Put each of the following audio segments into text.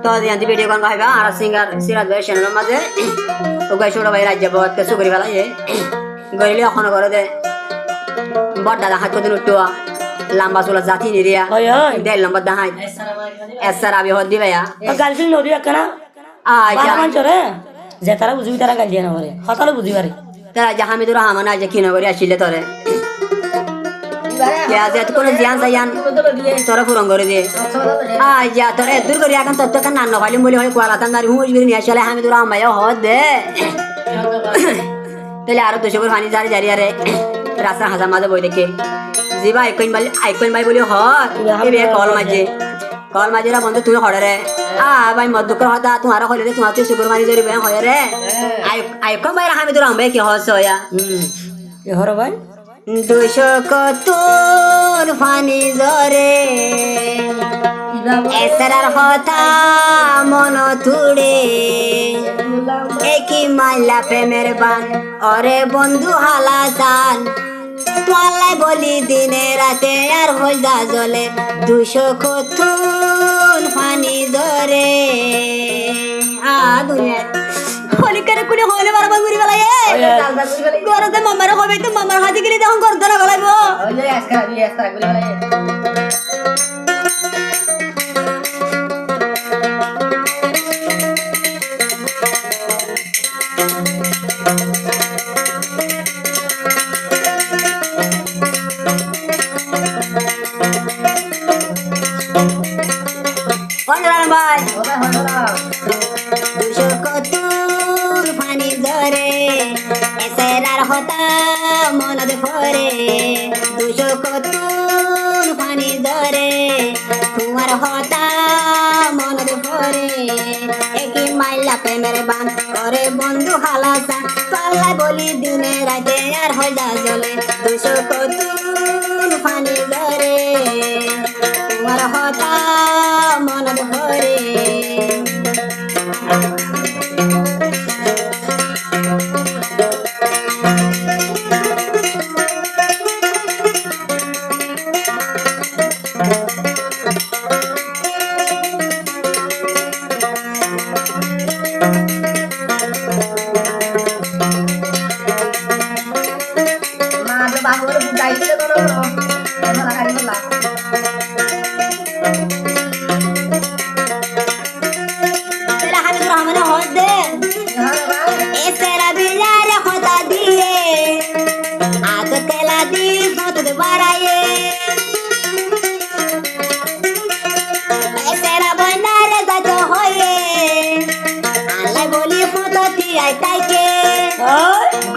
তো জানতে ভিডিও কোন ভাইবা আর সিঙ্গার সিরাজ ভাই চ্যানেলের মাঝে ও গাই ছোট ভাই রাজ্য বহুত কিছু করি ফেলা যে গরিলে এখন করে দে বড় দাদা হাত করে উঠুয়া লম্বা চুলা জাতি নিরিয়া দেড় লম্বা দাহাই এসার আবি হদ দিবায়া গালছিল নদী একখানা আচ্ছা চরে যে তারা বুঝবি তারা গাল দিয়ে না করে হতালে বুঝি পারে তারা জাহামিদুর রহমান আজ কিনো করে আসলে তোরে কোন জিয়ান সাইয়ান তোরা পুরন করে দিয়ে যা তোরা দূর করি এখন তোর তো নান্ন খালি বলে হয় কোয়ালাতান মারি হুঁশ করে নিয়ে আসলে হামিদুর রহমান ভাইয়া হদ দে তাহলে আরো 200 করে পানি জারি জারি আরে রাস্তার হাজার মাঝে বই দেখে জিবা আইকন ভাই বলি হদ কল মাঝে বন্ধু তুমি হড়ে রে ভাই মদ্দুকর হতা তোমার হলে রে তোমার তো শুকুর মানি ধরি ভাই হয় রে আইকন ভাই হামিদুর রহমান ভাই কি হস হয়া এ হর ভাই 270 ফানি জরে এসরার হতা মন তুড়ে একই মাল্লা প্রেমের বান ওরে বন্ধু হালাসান তোয়ালাই বলি দিনে রাতে আর হইদা জলে 270 ফানি জরে দুনিয়া হলিকারে কুনি হইলে বারবার ঘুরি বেলায় গরতে মামার হবে তো মামার হাতে গেলে তখন ঘর ধরা বেলাইব ভাই ফানি ধরে এসেরার হতা মনদ ভরে 270 ফানি ধরে তোমার হতা মনদ ভরে একই মাইলা প্রেমের বান করে বন্ধু হালাসা পাল্লা বলি দিনে রাতে আর হইদা জলে 270 ফানি ধরে তোমার হতা মনদ ভরে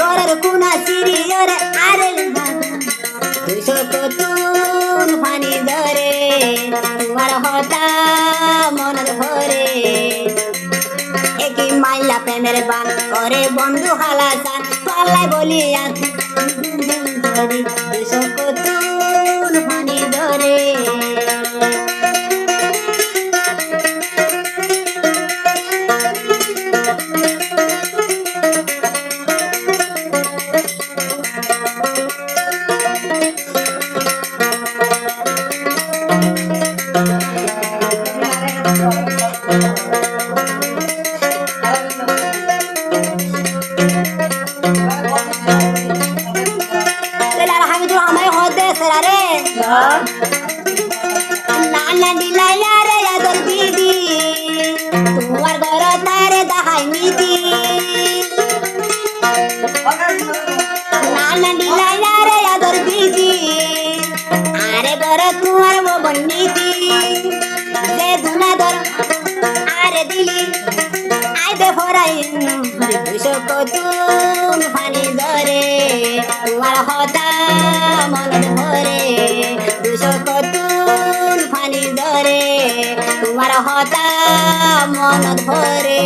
গরের কোনা সিরিয়র আরে 270 ফানি ধরে তোমার হতা মনের ভরে একই মাইলা প্রেমের বান করে বন্ধু হালাসান পাল্লাই বলিয়া 270 ফানি ধরে নানা দিলাইয়া রে আদর দিদি তোমার ঘর তারে দাহাই নিদি নানা দিলাইয়া রে আদর দিদি আরে ঘর তোমার মোবন নিদি যে দুনা ধর আরে দিলি আইতে ফরাই 270 ফানি ধরে তোমার হতা মন ভরে 270 ফানি ধরে তোমার হতা মন ধরে